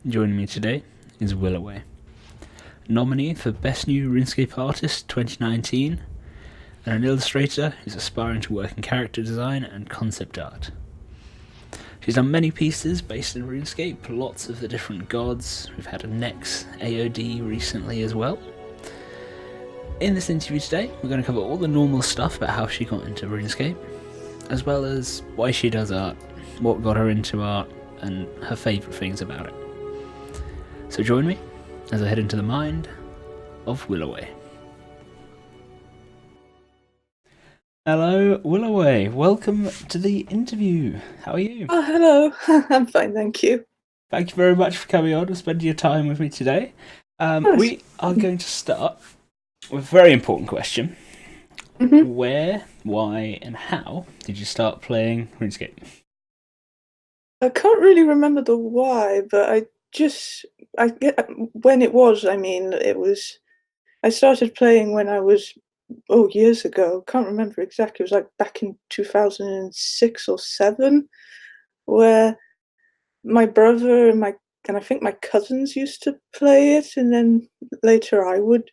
Joining me today is Willoway, nominee for Best New Runescape Artist 2019, and an illustrator who's aspiring to work in character design and concept art. She's done many pieces based in RuneScape, lots of the different gods. We've had a Nex AOD recently as well. In this interview today, we're going to cover all the normal stuff about how she got into RuneScape, as well as why she does art, what got her into art, and her favourite things about it. So join me as I head into the mind of Willoway. Hello, Willoway. Welcome to the interview. How are you? Oh, hello. I'm fine, thank you. Thank you very much for coming on and spending your time with me today. We are going to start with a very important question. Mm-hmm. Where, why, and how did you start playing RuneScape? I can't really remember the why, but I get when it was. I started playing when I was years ago. Can't remember exactly. It was like back in 2006 or 7, where my brother and I think my cousins used to play it, and then later I would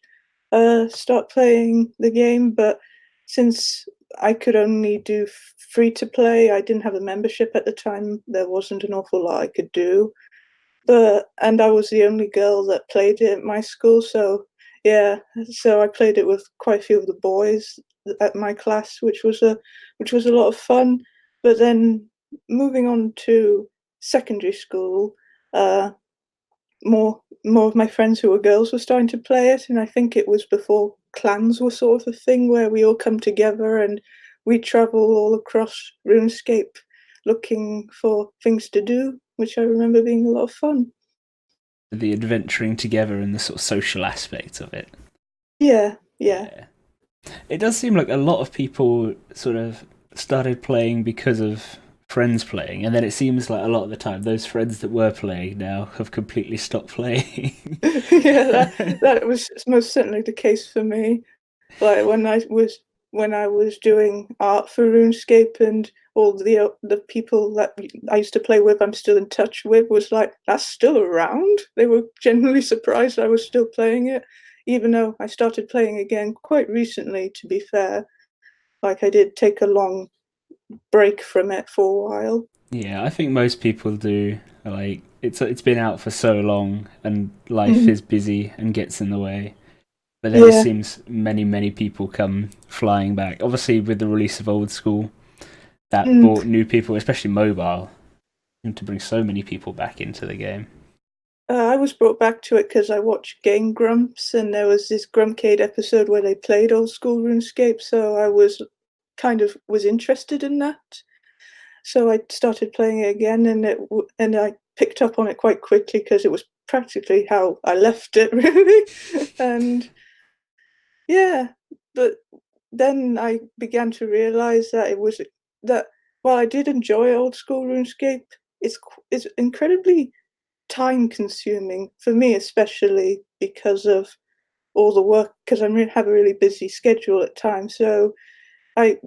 start playing the game. But since I could only do free to play, I didn't have a membership at the time. There wasn't an awful lot I could do. And I was the only girl that played it at my school, so yeah, so I played it with quite a few of the boys at my class, which was a lot of fun. But then moving on to secondary school, uh, more of my friends who were girls were starting to play it, and I think it was before clans were sort of a thing where we all come together and we travel all across RuneScape looking for things to do, which I remember being a lot of fun. The adventuring together and the sort of social aspect of it. Yeah, yeah. Yeah. It does seem like a lot of people sort of started playing because of friends playing, and then it seems like a lot of the time those friends that were playing now have completely stopped playing. Yeah, that was most certainly the case for me. Like when I was doing art for RuneScape, and all the people that I used to play with, I'm still in touch with, was like, that's still around. They were genuinely surprised I was still playing it, even though I started playing again quite recently, to be fair. Like, I did take a long break from it for a while. Yeah, I think most people do. Like it's been out for so long, and life Mhm. is busy and gets in the way. But then it Yeah, seems many people come flying back. Obviously, with the release of Old School, that mm. brought new people, especially mobile, and to bring so many people back into the game. I was brought back to it because I watched Game Grumps, and there was this Grumpcade episode where they played old school RuneScape, so I was interested in that. So I started playing it again, and I picked up on it quite quickly because it was practically how I left it, really. And yeah, but then I began to realize that while I did enjoy old school RuneScape, it's incredibly time consuming for me, especially because of all the work, because have a really busy schedule at times. So I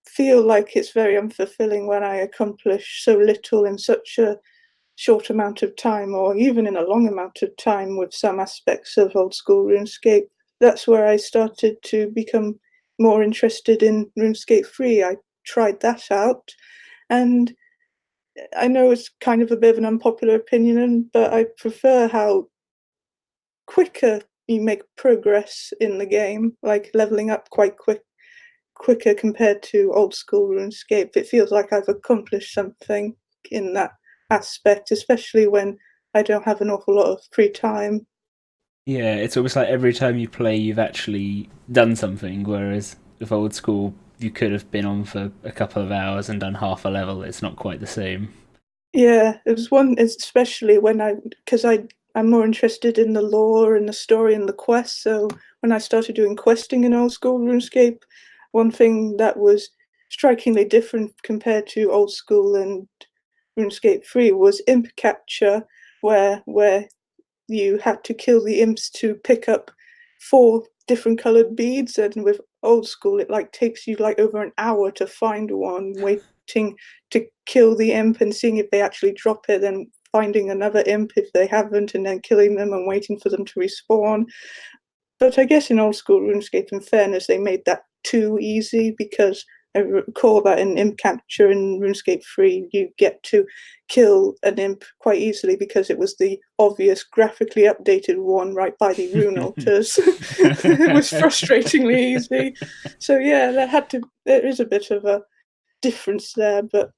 feel like it's very unfulfilling when I accomplish so little in such a short amount of time, or even in a long amount of time with some aspects of old school RuneScape. That's where I started to become more interested in RuneScape 3. I tried that out, and I know it's kind of a bit of an unpopular opinion, but I prefer how quicker you make progress in the game, like leveling up quicker compared to old school RuneScape. It feels like I've accomplished something in that aspect, especially when I don't have an awful lot of free time. Yeah, it's almost like every time you play, you've actually done something. Whereas with Old School, you could have been on for a couple of hours and done half a level. It's not quite the same. Yeah, it was one, especially because I'm more interested in the lore and the story and the quest. So when I started doing questing in old school RuneScape, one thing that was strikingly different compared to old school and RuneScape 3 was imp capture, where you had to kill the imps to pick up 4 different colored beads, and with old school it like takes you like over an hour to find one, waiting to kill the imp and seeing if they actually drop it, then finding another imp if they haven't, and then killing them and waiting for them to respawn. But I guess in old school RuneScape, in fairness, they made that too easy, because I recall that in imp capture in RuneScape 3, you get to kill an imp quite easily because it was the obvious graphically updated one right by the rune altars. It was frustratingly easy. So yeah, there is a bit of a difference there, but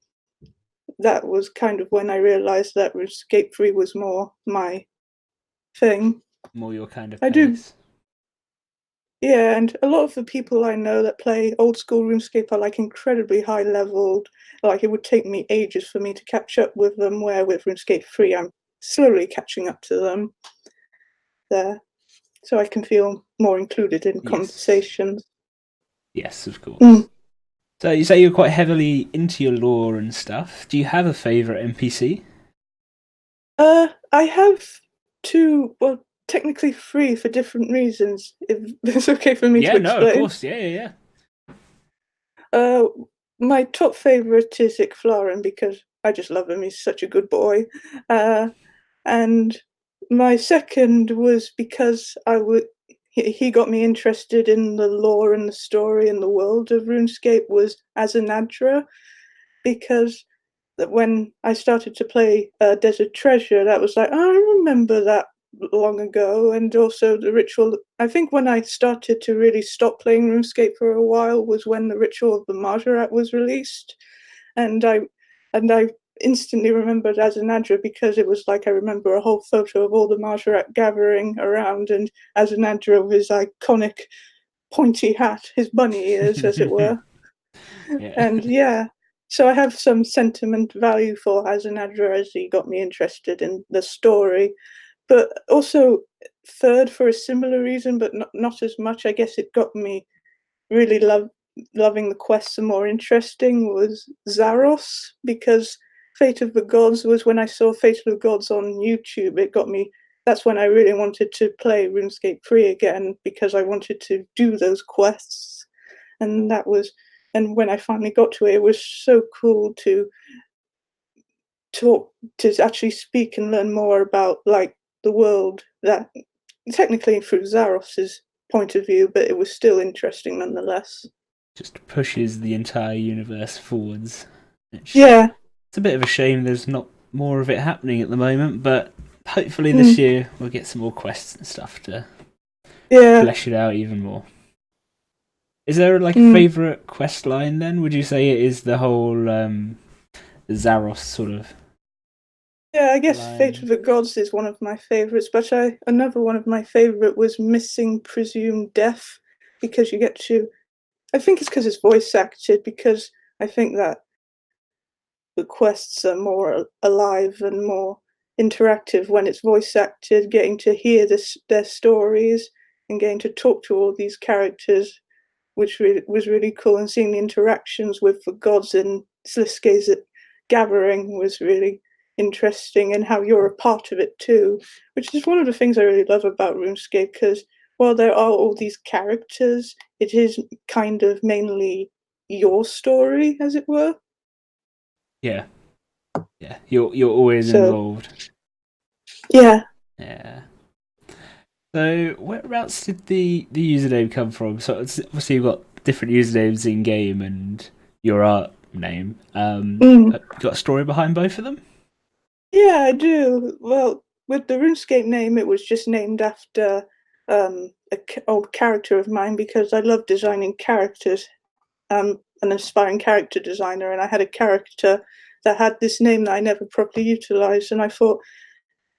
that was kind of when I realized that RuneScape 3 was more my thing. More your kind of I pace. do. Yeah, and a lot of the people I know that play old school RuneScape are like incredibly high leveled. Like it would take me ages for me to catch up with them, where with RuneScape 3 I'm slowly catching up to them there. So I can feel more included in conversations. Yes, of course. Mm. So you say you're quite heavily into your lore and stuff. Do you have a favourite NPC? I have two, well, technically three for different reasons, if it's okay for me to explain. Yeah, no, of course. Yeah. My top favourite is Icflarin, because I just love him. He's such a good boy. And my second was because he got me interested in the lore and the story and the world of RuneScape, was Azanadra, because when I started to play Desert Treasure, that was like, oh, I remember that long ago. And also the ritual, I think when I started to really stop playing RuneScape for a while was when the Ritual of the Martyrat was released. And I instantly remembered Azanadra, because it was like I remember a whole photo of all the Martyrat gathering around, and Azanadra with his iconic pointy hat, his bunny ears, as it were. Yeah. And yeah, so I have some sentiment value for Azanadra, as he got me interested in the story. But also, third, for a similar reason, but not as much, I guess it got me really loving the quests and more interesting, was Zaros, because Fate of the Gods was when I saw Fate of the Gods on YouTube. It got me, that's when I really wanted to play RuneScape 3 again, because I wanted to do those quests. And when I finally got to it, it was so cool to actually speak and learn more about like the world, that technically through Zaros's point of view, but it was still interesting nonetheless. Just pushes the entire universe forwards. Yeah. It's a bit of a shame there's not more of it happening at the moment, but hopefully this year we'll get some more quests and stuff to flesh it out even more. Is there like a favourite quest line then? Would you say it is the whole Zaros sort of? Yeah, I guess Fate of the Gods is one of my favourites, but another one of my favourite was Missing Presumed Death, because you get to, I think it's because it's voice acted, because I think that the quests are more alive and more interactive when it's voice acted, getting to hear their stories and getting to talk to all these characters, which was really cool, and seeing the interactions with the gods in Sliske's gathering was really interesting, and how you're a part of it too, which is one of the things I really love about RuneScape, because while there are all these characters, it is kind of mainly your story, as it were. Yeah, you're always involved. Yeah. So whereabouts did the username come from? So obviously you've got different usernames in game and your art name. You got a story behind both of them? Yeah, I do. Well, with the RuneScape name, it was just named after an old character of mine, because I love designing characters. I'm an aspiring character designer, and I had a character that had this name that I never properly utilized, and I thought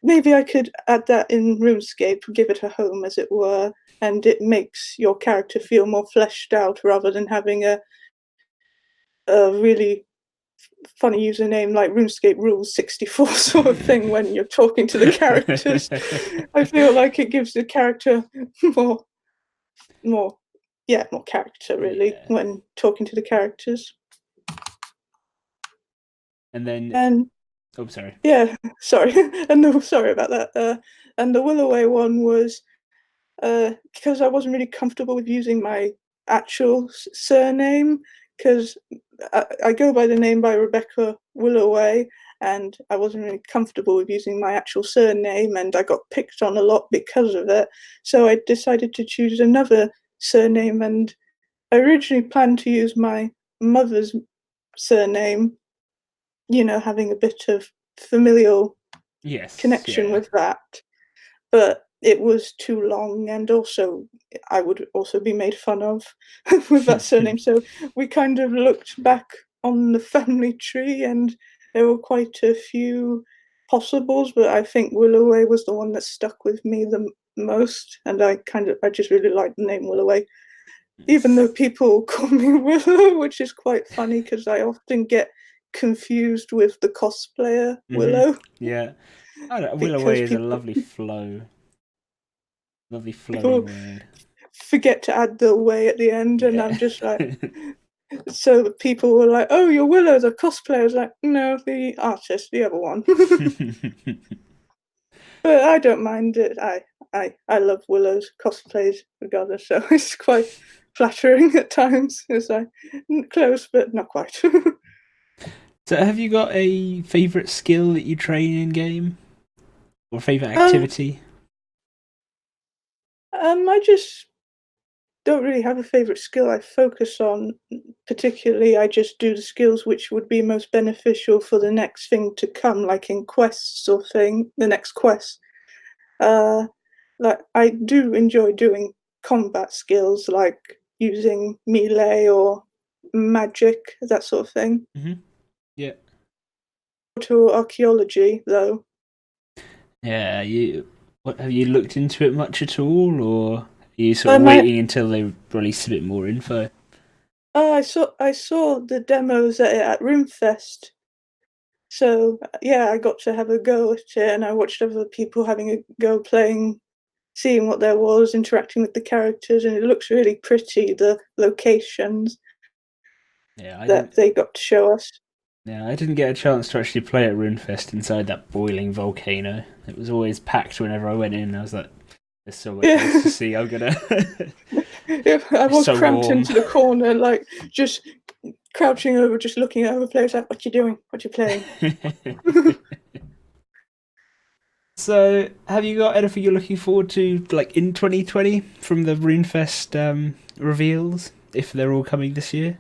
maybe I could add that in RuneScape, give it a home, as it were, and it makes your character feel more fleshed out, rather than having a really funny username like RuneScape Rules 64 sort of thing when you're talking to the characters. I feel like it gives the character more character, really, when talking to the characters. And then sorry. Yeah, sorry. Sorry about that. And the Willoway one was because I wasn't really comfortable with using my actual surname, because I go by the name by Rebecca Willoway, and I wasn't really comfortable with using my actual surname, and I got picked on a lot because of it. So I decided to choose another surname, and I originally planned to use my mother's surname, having a bit of familial Yes, connection yeah. with that. But it was too long, and also I would also be made fun of with that surname. So we kind of looked back on the family tree, and there were quite a few possibles, but I think Willoway was the one that stuck with me the most, and I just really like the name Willoway, even though people call me Willow, which is quite funny because I often get confused with the cosplayer Willow Yeah. I don't, because Willoway is a lovely flowing people word. forget to add the way at the end, and I'm Yeah. just like, so people were like, "Oh, you're Willow, the cosplayer." I was like, "No, the artist, the other one." But I don't mind it. I love Willow's cosplays regardless, so it's quite flattering at times. It's like close, but not quite. So, have you got a favourite skill that you train in game? Or favourite uh, activity? I just don't really have a favorite skill I focus on particularly. I just do the skills which would be most beneficial for the next thing to come, like in quests or the next quest. Uh, like I do enjoy doing combat skills, like using melee or magic, that sort of thing. Yeah. To archaeology, though. Yeah, what have you looked into it much at all, or are you sort of I waiting until they release a bit more info? I saw the demos at Runefest. So yeah, I got to have a go at it, and I watched other people having a go playing, seeing what there was, interacting with the characters, and it looks really pretty. The locations Yeah, that they got to show us. I didn't get a chance to actually play at Runefest inside that boiling volcano. It was always packed whenever I went in. I was like, "There's so much else to Yeah, see. I'm gonna." I It's was so cramped warm. into the corner, like just crouching over, just looking at other players. Like, what you doing? What you playing? So, have you got anything you're looking forward to, like in 2020, from the Runefest reveals, if they're all coming this year?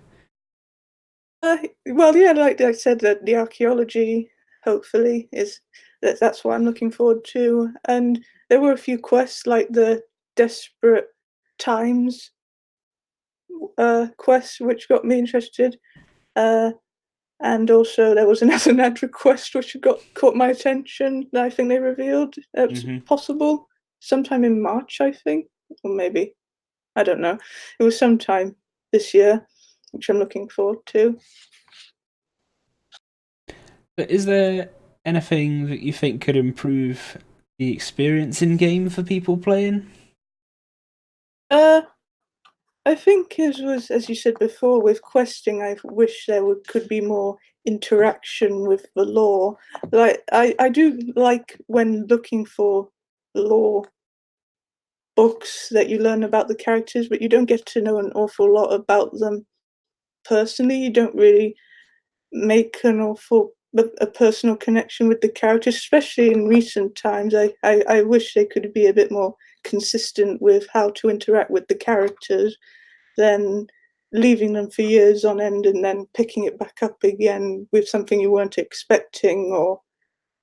Well, yeah, like I said, that the archaeology hopefully is that's what I'm looking forward to. And there were a few quests like the Desperate Times quest, which got me interested. Uh, and also there was another Nadra quest which caught my attention that I think they revealed. It's Hmm. possible sometime in March, I think, or maybe I don't know. It was sometime this year, which I'm looking forward to. But is there anything that you think could improve the experience in game for people playing? Uh, I think as you said before, with questing, I wish could be more interaction with the lore. Like I do like when looking for lore books that you learn about the characters, but you don't get to know an awful lot about them personally. You don't really make a personal connection with the characters, especially in recent times. I wish they could be a bit more consistent with how to interact with the characters than leaving them for years on end and then picking it back up again with something you weren't expecting. Or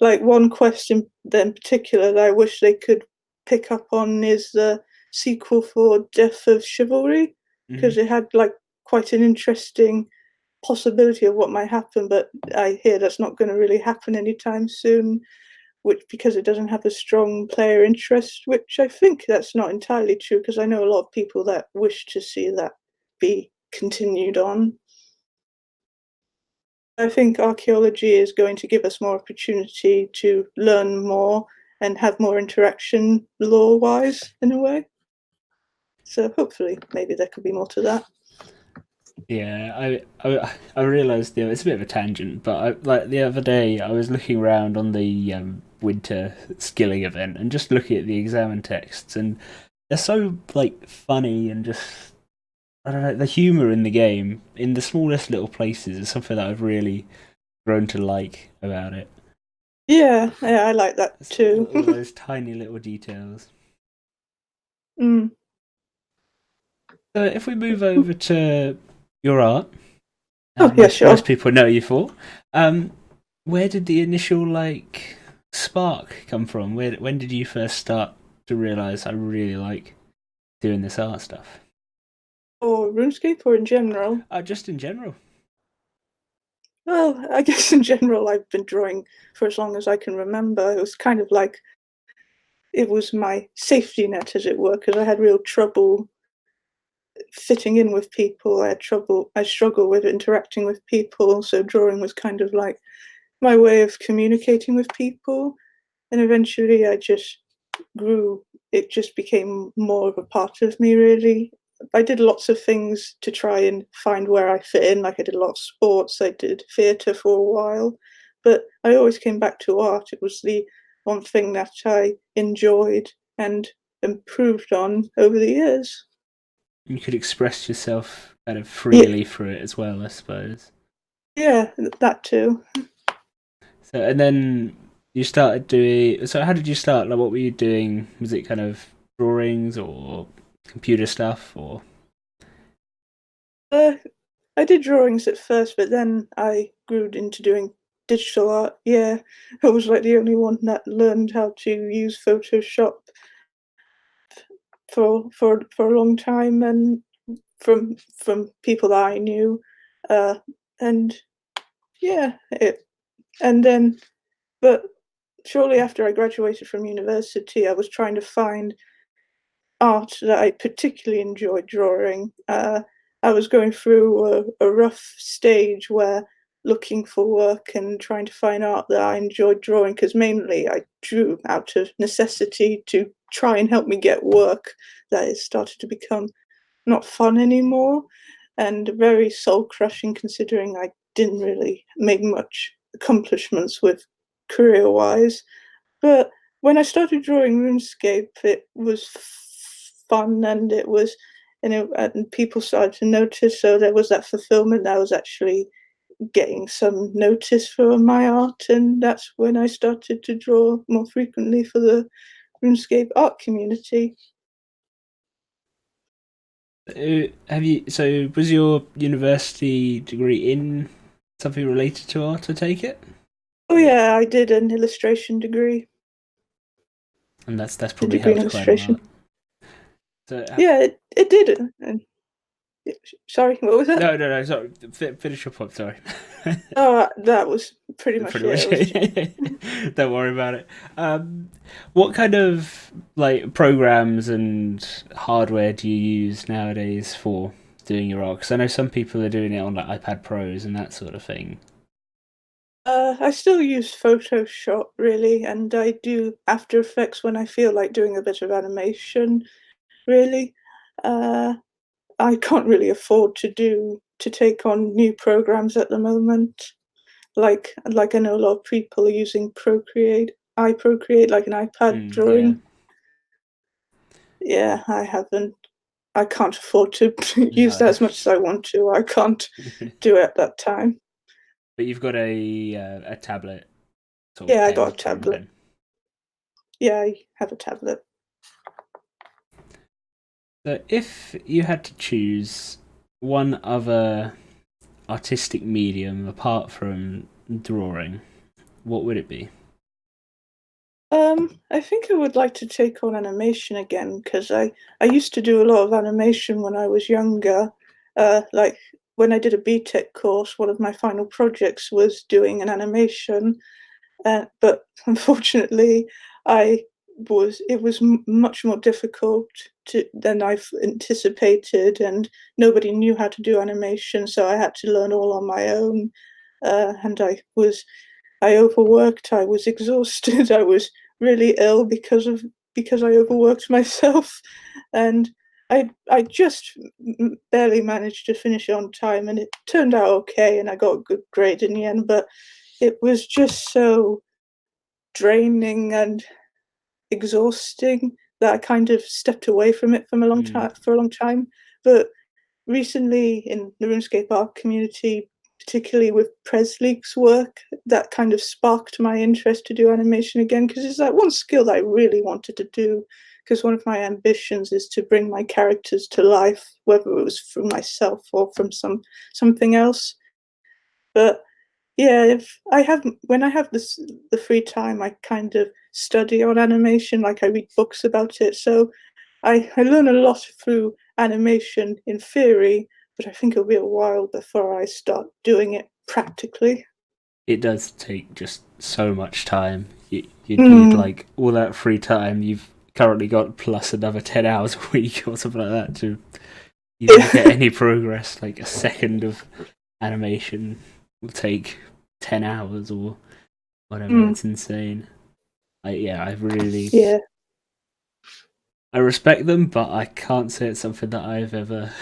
like one question in particular that I wish they could pick up on is the sequel for Death of Chivalry, Hmm. because it had like quite an interesting possibility of what might happen, but I hear that's not going to really happen anytime soon, which because it doesn't have a strong player interest, which I think that's not entirely true because I know a lot of people that wish to see that be continued on. I think archaeology is going to give us more opportunity to learn more and have more interaction lore wise in a way. So hopefully maybe there could be more to that. Yeah, I realised, it's a bit of a tangent, but like the other day I was looking around on the winter skilling event and just looking at the exam texts, and they're so like funny and just, I don't know, the humour in the game in the smallest little places is something that I've really grown to like about it. Yeah, I like that It's too. all those tiny little details. Mm. So if we move over to your art, Oh, as yeah, most sure. people know you for, um, where did the initial spark come from? When did you first start to realize I really like doing this art stuff? Or RuneScape or in general? Just in general. Well, I guess in general, I've been drawing for as long as I can remember. It was kind of like it was my safety net, as it were, because I had real trouble fitting in with people. I struggle with interacting with people. So drawing was kind of like my way of communicating with people. And eventually I just grew, it just became more of a part of me, really. I did lots of things to try and find where I fit in. Like I did a lot of sports, I did theatre for a while, but I always came back to art. It was the one thing that I enjoyed and improved on over the years. You could express yourself kind of Yeah, freely through it as well, I suppose. yeah, that too. So, and then you started doing. So, how did you start? Like, what were you doing? Was it kind of drawings or computer stuff, or? Uh, I did drawings at first, but then I grew into doing digital art. Yeah, I was like the only one that learned how to use Photoshop for a long time, and from people that I knew, uh, and yeah, and then but shortly after I graduated from university, I was trying to find art that I particularly enjoyed drawing. I was going through a rough stage where looking for work and trying to find art that I enjoyed drawing, because mainly I drew out of necessity to try and help me get work that it started to become not fun anymore and very soul crushing, considering I didn't really make much accomplishments with career wise. But when I started drawing RuneScape, it was fun, and it was, and people started to notice. So there was that fulfillment that I was actually getting some notice for my art, and that's when I started to draw more frequently for the RuneScape Art Community. Have you? So, was your university degree in something related to art? I take it, Oh yeah, I did an illustration degree, and that's a probably degree in helped quite a illustration. lot. So, Yeah, it did. And sorry, what was that? no. Sorry, finish your point. Sorry. Oh, that was pretty much Pretty it. much. It was just Don't worry about it. What kind of programs and hardware do you use nowadays for doing your art? Because I know some people are doing it on like iPad Pros and that sort of thing. I still use Photoshop really, and I do After Effects when I feel like doing a bit of animation, really. Uh, I can't really afford to take on new programs at the moment. Like I know a lot of people are using Procreate, iProcreate, like an iPad Yeah. drawing. Yeah, I haven't. I can't afford to use No. that as much as I want to. I can't do it at that time. But you've got a tablet, sort of Yeah, I got a pen tablet. pen. Yeah, I have a tablet. So if you had to choose one other artistic medium apart from drawing, what would it be? I think I would like to take on animation again, because I used to do a lot of animation when I was younger. Like when I did a BTEC course, one of my final projects was doing an animation, but unfortunately, I it was much more difficult than I've anticipated, and nobody knew how to do animation, so I had to learn all on my own. And I overworked. I was exhausted. I was really ill because I overworked myself, and I just barely managed to finish it on time, and it turned out okay, and I got a good grade in the end. But it was just so draining and exhausting that I kind of stepped away from it from a long Mm. time for a long time. But recently in the RuneScape Art Community, particularly with Presleek's work, that kind of sparked my interest to do animation again, because it's like one skill that I really wanted to do, because one of my ambitions is to bring my characters to life, whether it was from myself or from something else. But yeah, when I have the free time, I kind of study on animation, like I read books about it. So I learn a lot through animation in theory, but I think it'll be a while before I start doing it practically. It does take just so much time. You'd need Mm, like all that free time you've currently got plus another 10 hours a week or something like that to even get any progress. Like a second of animation will take 10 hours or whatever. mm, It's insane. Yeah, I really yeah. I respect them, but I can't say it's something that I've ever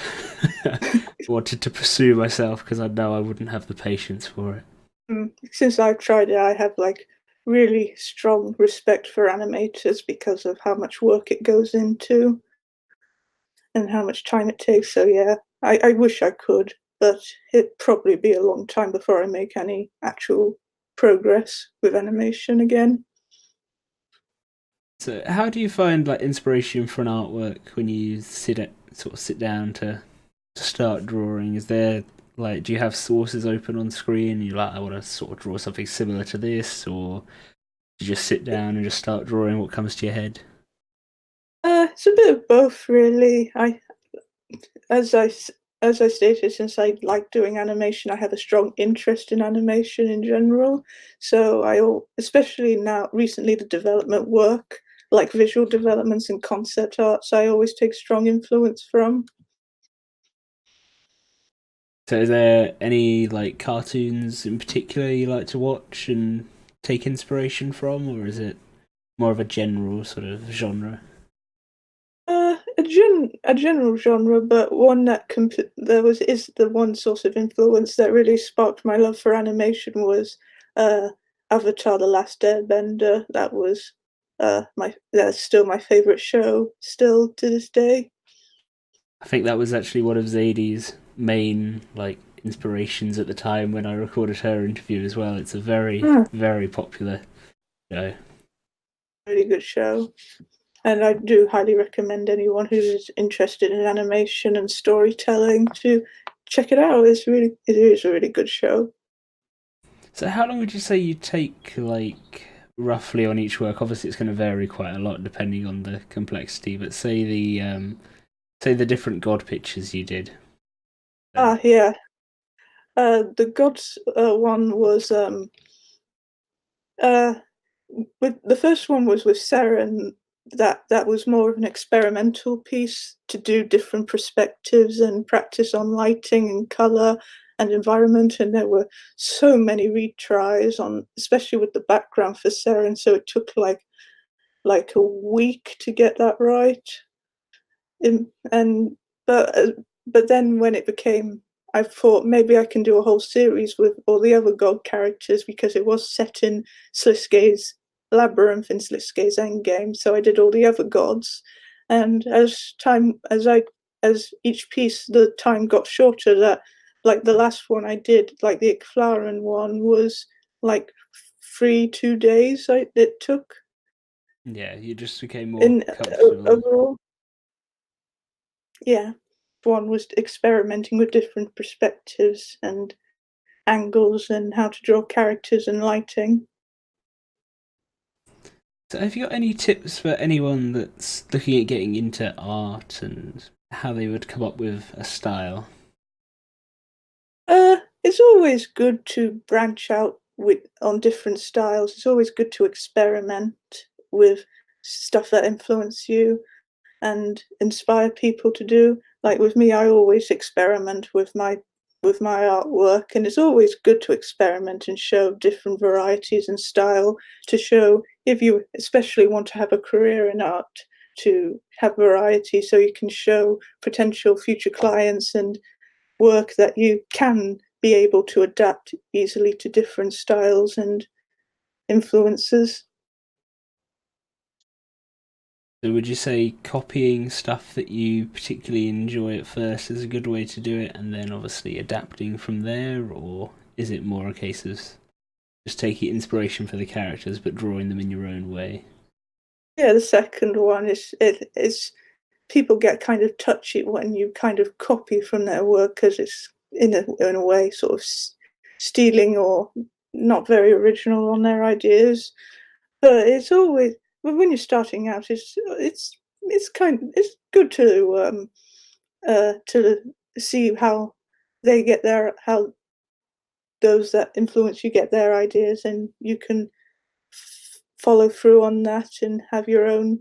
wanted to pursue myself because I know I wouldn't have the patience for it. Since I've tried it, I have like really strong respect for animators because of how much work it goes into and how much time it takes. So yeah, I wish I could, but it'd probably be a long time before I make any actual progress with animation again. So, how do you find like inspiration for an artwork when you sit down to start drawing? Is there like do you have sources open on screen? And you're like, I want to sort of draw something similar to this, or do you just sit down and just start drawing what comes to your head? It's a bit of both, really. As I as I stated, since I like doing animation, I have a strong interest in animation in general. So especially now, recently, the development work, like visual developments and concept arts, I always take strong influence from. So, is there any like cartoons in particular you like to watch and take inspiration from, or is it more of a general sort of genre? A general genre, but one that is the one source of influence that really sparked my love for animation was uh, Avatar: The Last Airbender. That's still my favorite show, still to this day. I think that was actually one of Zadie's main like inspirations at the time when I recorded her interview as well. It's a very, Hmm, very popular show. really good show, and I do highly recommend anyone who's interested in animation and storytelling to check it out. It is a really good show. So how long would you say you take like roughly on each work? Obviously it's gonna vary quite a lot depending on the complexity, but say the different god pictures you did. Ah, yeah. The gods one was uh with the first one was with Sarah, and that was more of an experimental piece to do different perspectives and practice on lighting and color and environment. And there were so many retries on, especially with the background for Sarah, and so it took like a week to get that right. And but then when it became, I thought maybe I can do a whole series with all the other god characters, because it was set in Sliske's labyrinth in Sliske's endgame. So I did all the other gods, and as each piece the time got shorter. That like the last one I did, like the Icflaran one, was like 2 days it took Yeah, you just became more in comfortable. overall. Yeah, one was experimenting with different perspectives and angles and how to draw characters and lighting. So have you got any tips for anyone that's looking at getting into art and how they would come up with a style? It's always good to branch out with on different styles. It's always good to experiment with stuff that influence you and inspire people to do. Like with me, I always experiment with my artwork, and it's always good to experiment and show different varieties and style, to show, if you especially want to have a career in art, to have variety so you can show potential future clients and work that you can be able to adapt easily to different styles and influences. So would you say copying stuff that you particularly enjoy at first is a good way to do it, and then obviously adapting from there, or is it more a case of just taking inspiration for the characters but drawing them in your own way? Yeah, the second one is people get kind of touchy when you kind of copy from their work because it's in a way sort of stealing or not very original on their ideas. But it's always when you're starting out, it's good to see how they get their how those that influence you get their ideas, and you can follow through on that and have your own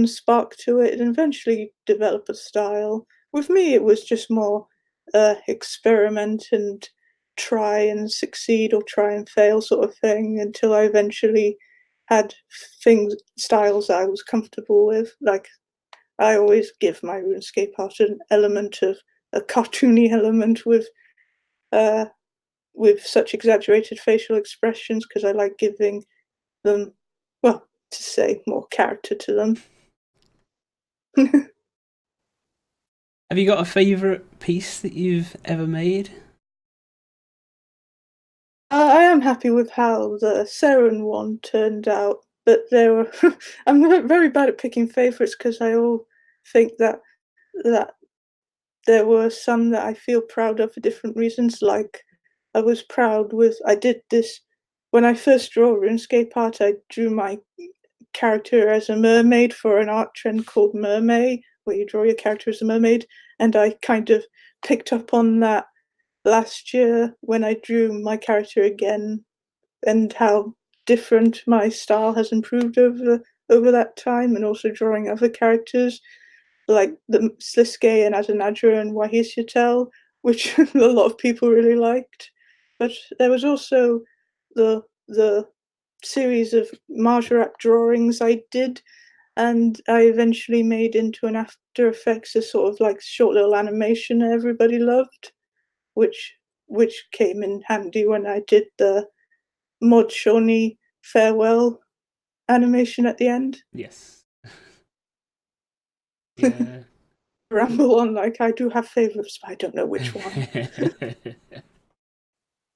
spark to it, and eventually develop a style. With me, it was just more experiment and try and succeed or try and fail sort of thing until I eventually had styles I was comfortable with. Like I always give my RuneScape art an element of a cartoony element uh, with such exaggerated facial expressions because I like giving them, well, to say more character to them. Have you got a favourite piece that you've ever made? I am happy with how the Seren one turned out, but there were I'm very bad at picking favourites because I all think that there were some that I feel proud of for different reasons. Like I did this when I first drew RuneScape art. I drew my character as a mermaid for an art trend called Mermaid, where you draw your character as a mermaid, and I kind of picked up on that last year when I drew my character again, and how different my style has improved over that time, and also drawing other characters like the Sliske and Azanadra and Wahisyatel, which a lot of people really liked. But there was also the series of Marjarat drawings I did, and I eventually made into an After Effects, a sort of like short little animation everybody loved, which which came in handy when I did the Mod Shawnee farewell animation at the end. Yes. Yeah. Ramble on like I do have favourites, but I don't know which one.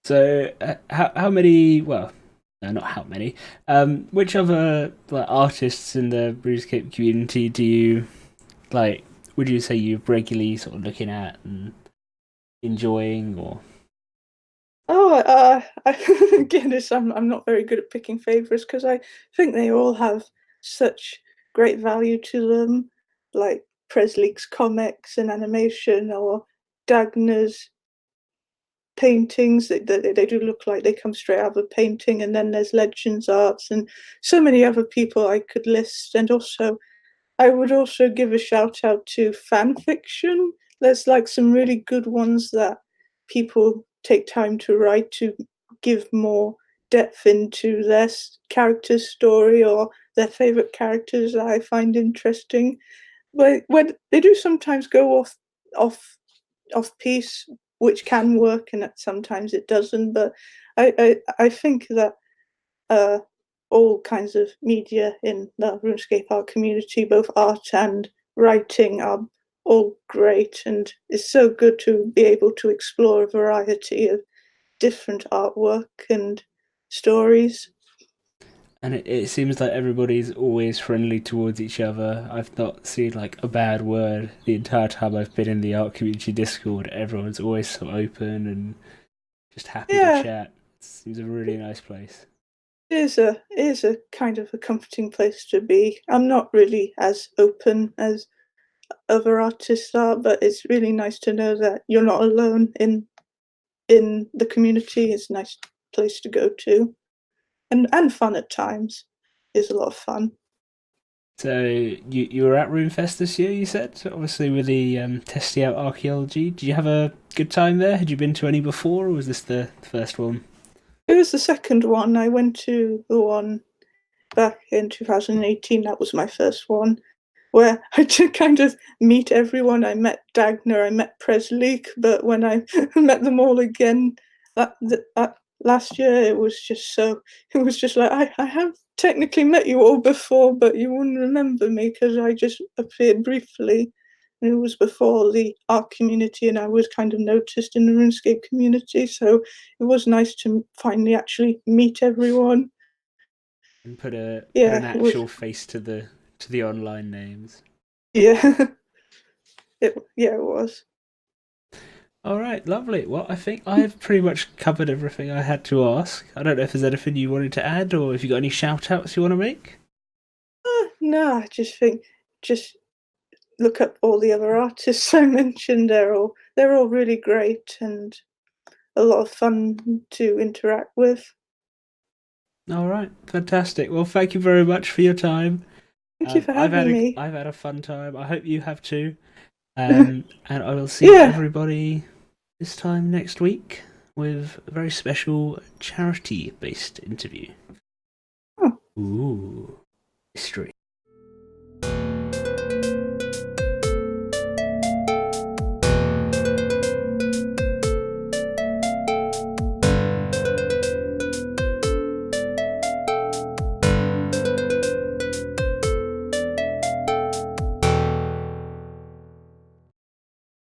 So, how many? Well, no, not how many. Which other like artists in the RuneScape community do you like? Would you say you're regularly sort of looking at and enjoying, or? Oh, again, I'm not very good at picking favourites because I think they all have such great value to them, like Presleek's comics and animation, or Dagner's paintings. They do look like they come straight out of a painting, and then there's Legends Arts and so many other people I could list. And also, I would also give a shout out to fan fiction. There's like some really good ones that people take time to write to give more depth into their character's story or their favorite characters that I find interesting. But when they do sometimes go off off piece, which can work, and that sometimes it doesn't. But I think that uh, all kinds of media in the RuneScape art community, both art and writing, are all great, and it's so good to be able to explore a variety of different artwork and stories. And it seems like everybody's always friendly towards each other. I've not seen like a bad word the entire time I've been in the art community Discord. Everyone's always so open and just happy to Yeah, chat. It seems a really nice place. it is a kind of a comforting place to be. I'm not really as open as other artists are, but it's really nice to know that you're not alone in the community. It's a nice place to go to, and fun at times. Is a lot of fun. So you were at Runefest this year, you said, obviously with the testing out archaeology. Did you have a good time there? Had you been to any before, or was this the first one? It was the second one. I went to the one back in 2018. That was my first one, where I did kind of meet everyone. I met Dagner, I met Presleek, but when I met them all again that last year, it was just like I have technically met you all before, but you wouldn't remember me because I just appeared briefly. And it was before the art community, and I was kind of noticed in the RuneScape community, so it was nice to finally actually meet everyone. And put an Yeah, it was. actual face to the online names. Yeah, it was. All right, lovely. Well, I think I've pretty much covered everything I had to ask. I don't know if there's anything you wanted to add, or if you got any shout outs you want to make. No, I just think just look up all the other artists I mentioned. They're all really great and a lot of fun to interact with. All right, fantastic. Well, thank you very much for your time. Thank you for having me. I've had a fun time. I hope you have too. And I will see Yeah. everybody this time next week with a very special charity-based interview. Oh. Ooh, history.